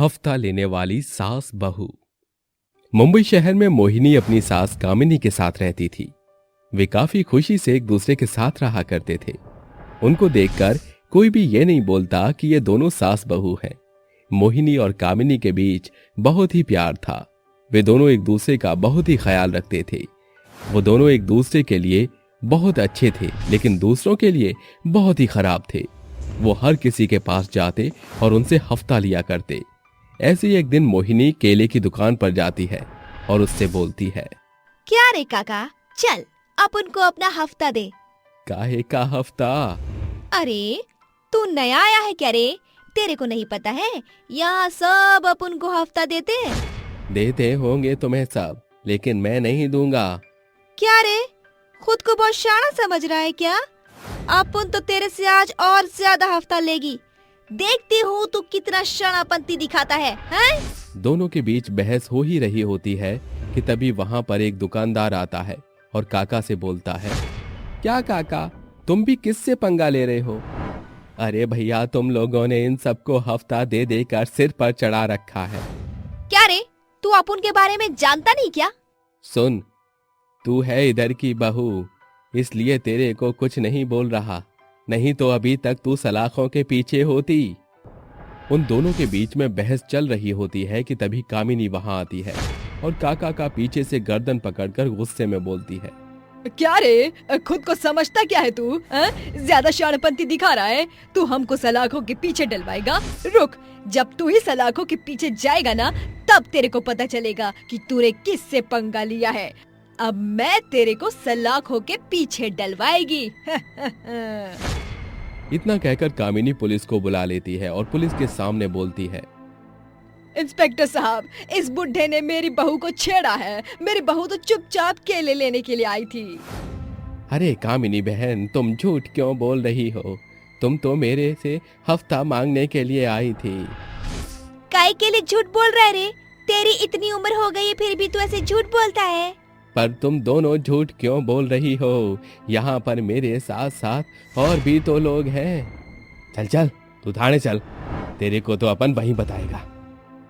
हफ्ता लेने वाली सास बहू। मुंबई शहर में मोहिनी अपनी सास कामिनी के साथ रहती थी। वे काफी खुशी से एक दूसरे के साथ रहा करते थे। उनको देखकर कोई भी ये नहीं बोलता कि ये दोनों सास बहू हैं। मोहिनी और कामिनी के बीच बहुत ही प्यार था। वे दोनों एक दूसरे का बहुत ही ख्याल रखते थे। वो दोनों एक दूसरे के लिए बहुत अच्छे थे, लेकिन दूसरों के लिए बहुत ही खराब थे। वो हर किसी के पास जाते और उनसे हफ्ता लिया करते। ऐसे ही एक दिन मोहिनी केले की दुकान पर जाती है और उससे बोलती है, क्या रे काका, चल अपन को अपना हफ्ता दे। काहे का हफ्ता? अरे तू नया आया है क्या रे? तेरे को नहीं पता है, यहाँ सब अपन को हफ्ता देते हैं। देते होंगे तुम्हें सब, लेकिन मैं नहीं दूंगा। क्या रे, खुद को बहुत शाना समझ रहा है क्या? अपन तो तेरे से आज और ज्यादा हफ्ता लेगी। देखती हूँ तू कितना शानापंती दिखाता है, हैं? दोनों के बीच बहस हो ही रही होती है कि तभी वहां पर एक दुकानदार आता है और काका से बोलता है, क्या काका, तुम भी किससे पंगा ले रहे हो? अरे भैया, तुम लोगों ने इन सबको हफ्ता दे देकर सिर पर चढ़ा रखा है। क्या रे, तू अपन के बारे में जानता नहीं क्या? सुन, तू है इधर की बहू, इसलिए तेरे को कुछ नहीं बोल रहा, नहीं तो अभी तक तू सलाखों के पीछे होती। उन दोनों के बीच में बहस चल रही होती है कि तभी कामिनी वहां आती है और काका का पीछे से गर्दन पकड़कर गुस्से में बोलती है, क्या रे, खुद को समझता क्या है तू? ज्यादा शानपंती दिखा रहा है। तू हमको सलाखों के पीछे डलवाएगा? रुक, जब तू ही सलाखों के पीछे जाएगा ना, तब तेरे को पता चलेगा कि तूने किससे पंगा लिया है। अब मैं तेरे को सलाखों के पीछे डलवाएगी। इतना कहकर कामिनी पुलिस को बुला लेती है और पुलिस के सामने बोलती है, इंस्पेक्टर साहब, इस बुढ़े ने मेरी बहू को छेड़ा है। मेरी बहू तो चुपचाप केले लेने के लिए आई थी। अरे कामिनी बहन, तुम झूठ क्यों बोल रही हो? तुम तो मेरे से हफ्ता मांगने के लिए आई थी। काहे के लिए झूठ बोल रहा है रे? तेरी इतनी उम्र हो गई है, फिर भी तू ऐसे झूठ बोलता है। पर तुम दोनों झूठ क्यों बोल रही हो? यहाँ पर मेरे साथ साथ और भी तो लोग हैं। चल चल, तू थाने चल, तेरे को तो अपन वहीं बताएगा।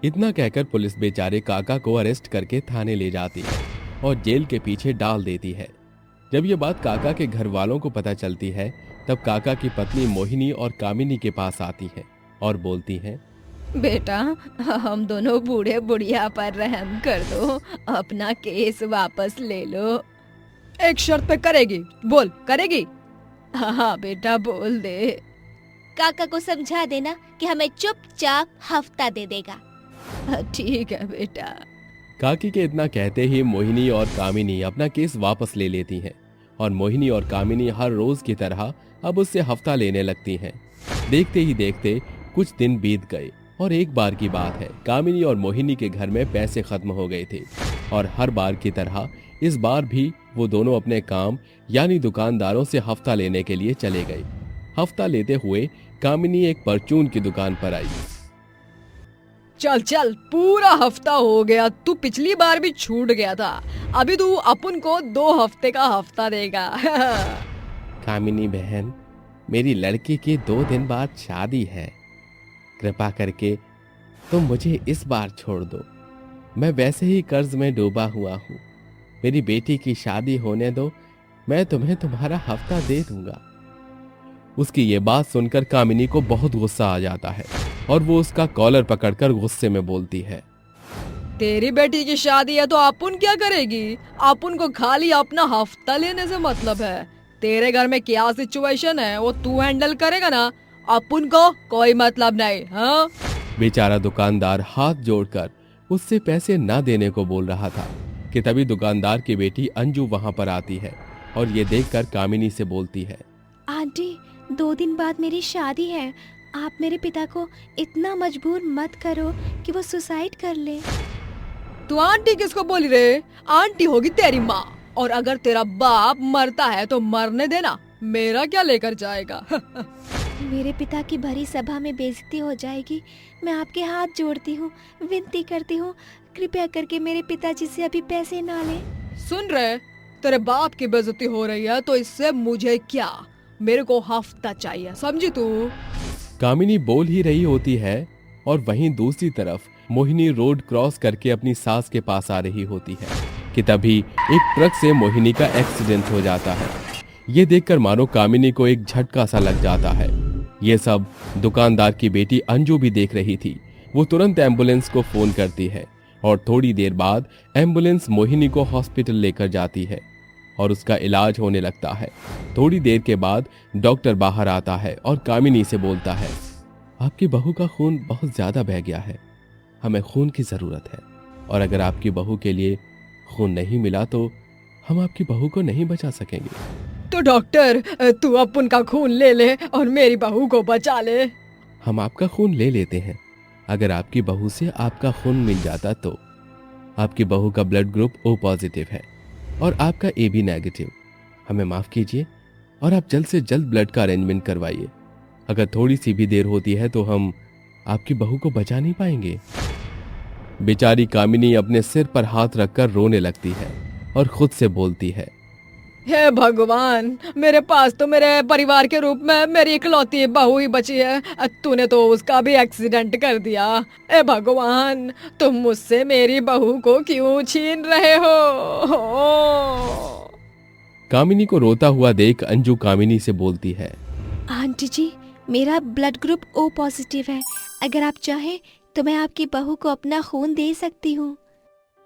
इतना कहकर पुलिस बेचारे काका को अरेस्ट करके थाने ले जाती है और जेल के पीछे डाल देती है। जब ये बात काका के घर वालों को पता चलती है, तब काका की पत्नी मोहिनी और कामिनी के पास आती है और बोलती है, बेटा, हम दोनों बूढ़े बुढ़िया पर रहम कर दो, अपना केस वापस ले लो। एक शर्त पे करेगी? बोल, करेगी? हाँ बेटा, बोल दे। काका को समझा देना कि हमें चुपचाप हफ्ता दे देगा। ठीक है बेटा। काकी के इतना कहते ही मोहिनी और कामिनी अपना केस वापस ले लेती हैं और मोहिनी और कामिनी हर रोज की तरह अब उससे हफ्ता लेने लगती हैं। देखते ही देखते कुछ दिन बीत गए और एक बार की बात है, कामिनी और मोहिनी के घर में पैसे खत्म हो गए थे और हर बार की तरह इस बार भी वो दोनों अपने काम यानी दुकानदारों से हफ्ता लेने के लिए चले गए। हफ्ता लेते हुए कामिनी एक परचून की दुकान पर आई। चल चल, पूरा हफ्ता हो गया। तू पिछली बार भी छूट गया था, अभी तू अपन को 2 हफ्ते का हफ्ता देगा। कामिनी बहन, मेरी लड़की की 2 दिन बाद शादी है, कृपा करके तुम मुझे इस बार छोड़ दो। मैं वैसे ही कर्ज में डूबा हुआ हूँ। मेरी बेटी की शादी होने दो, मैं तुम्हें तुम्हारा हफ्ता दे दूंगा। उसकी ये बात सुनकर कामिनी को बहुत गुस्सा आ जाता है और वो उसका कॉलर पकड़कर गुस्से में बोलती है, तेरी बेटी की शादी है तो अपन क्या करेगी? अपन को खाली अपना हफ्ता लेने से मतलब है। तेरे घर में क्या सिचुएशन है वो तू हैंडल करेगा ना, अपन को कोई मतलब नहीं। हाँ? बेचारा दुकानदार हाथ जोड़कर उससे पैसे ना देने को बोल रहा था कि तभी दुकानदार की बेटी अंजू वहां पर आती है और ये देखकर कामिनी से बोलती है, आंटी, 2 दिन बाद मेरी शादी है। आप मेरे पिता को इतना मजबूर मत करो कि वो सुसाइड कर ले। तू आंटी किसको बोली रे? आंटी होगी तेरी माँ, और अगर तेरा बाप मरता है तो मरने देना, मेरा क्या लेकर जाएगा? मेरे पिता की भरी सभा में बेइज्जती हो जाएगी। मैं आपके हाथ जोड़ती हूँ, विनती करती हूँ, कृपया करके मेरे पिताजी से अभी पैसे ना ले। सुन रहे, तेरे बाप की बेइज्जती हो रही है तो इससे मुझे क्या, मेरे को हफ्ता चाहिए, समझी तू? कामिनी बोल ही रही होती है और वहीं दूसरी तरफ मोहिनी रोड क्रॉस करके अपनी सास के पास आ रही होती है कि तभी एक ट्रक से मोहिनी का एक्सीडेंट हो जाता है। ये देखकर मानो कामिनी को एक झटका सा लग जाता है। ये सब दुकानदार की बेटी अंजू भी देख रही थी। वो तुरंत एम्बुलेंस को फोन करती है और थोड़ी देर बाद एम्बुलेंस मोहिनी को हॉस्पिटल लेकर जाती है और उसका इलाज होने लगता है। थोड़ी देर के बाद डॉक्टर बाहर आता है और कामिनी से बोलता है, आपकी बहू का खून बहुत ज्यादा बह गया है, हमें खून की जरूरत है और अगर आपकी बहू के लिए खून नहीं मिला तो हम आपकी बहू को नहीं बचा सकेंगे। तो डॉक्टर तू अब उनका खून ले ले और मेरी बहू को बचा ले। हम आपका खून ले लेते हैं, अगर आपकी बहू से आपका खून मिल जाता तो। आपकी बहू का ब्लड ग्रुप O पॉजिटिव है और आपका AB नेगेटिव। हमें माफ कीजिए और आप जल्द से जल्द ब्लड का अरेंजमेंट करवाइए। अगर थोड़ी सी भी देर होती है तो हम आपकी बहू को बचा नहीं पाएंगे। बेचारी कामिनी अपने सिर पर हाथ रखकर रोने लगती है और खुद से बोलती है, हे भगवान, मेरे पास तो मेरे परिवार के रूप में मेरी इकलौती बहू ही बची है, तूने तो उसका भी एक्सीडेंट कर दिया। हे भगवान, तुम मुझसे मेरी बहू को क्यों छीन रहे हो? कामिनी को रोता हुआ देख अंजू कामिनी से बोलती है, आंटी जी, मेरा ब्लड ग्रुप O पॉजिटिव है, अगर आप चाहें तो मैं आपकी बहू को अपना खून दे सकती हूँ।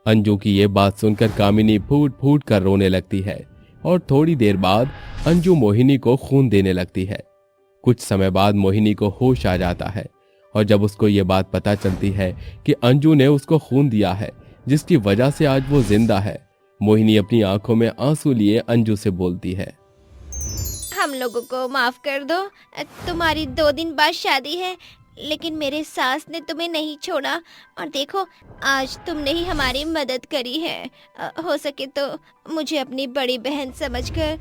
अंजू की ये बात सुनकर कामिनी फूट फूट कर रोने लगती है और थोड़ी देर बाद अंजू मोहिनी को खून देने लगती है। कुछ समय बाद मोहिनी को होश आ जाता है और जब उसको ये बात पता चलती है कि अंजू ने उसको खून दिया है जिसकी वजह से आज वो जिंदा है, मोहिनी अपनी आंखों में आंसू लिए अंजू से बोलती है, हम लोगों को माफ कर दो, तुम्हारी 2 दिन बाद शादी है लेकिन मेरे सास ने तुम्हें नहीं छोड़ा और देखो आज तुमने ही हमारी मदद करी है। हो सके तो मुझे अपनी बड़ी बहन समझकर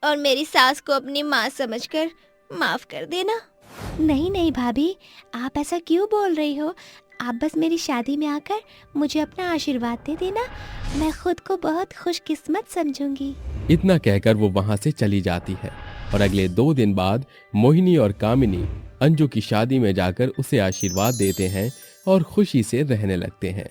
और मेरी सास को अपनी माँ समझकर माफ कर देना। नहीं नहीं भाभी, आप ऐसा क्यों बोल रही हो? आप बस मेरी शादी में आकर मुझे अपना आशीर्वाद दे देना, मैं खुद को बहुत खुशकिस्मत समझूंगी। इतना कहकर वो वहां से चली जाती है और अगले 2 दिन बाद मोहिनी और कामिनी अंजू की शादी में जाकर उसे आशीर्वाद देते हैं और खुशी से रहने लगते हैं।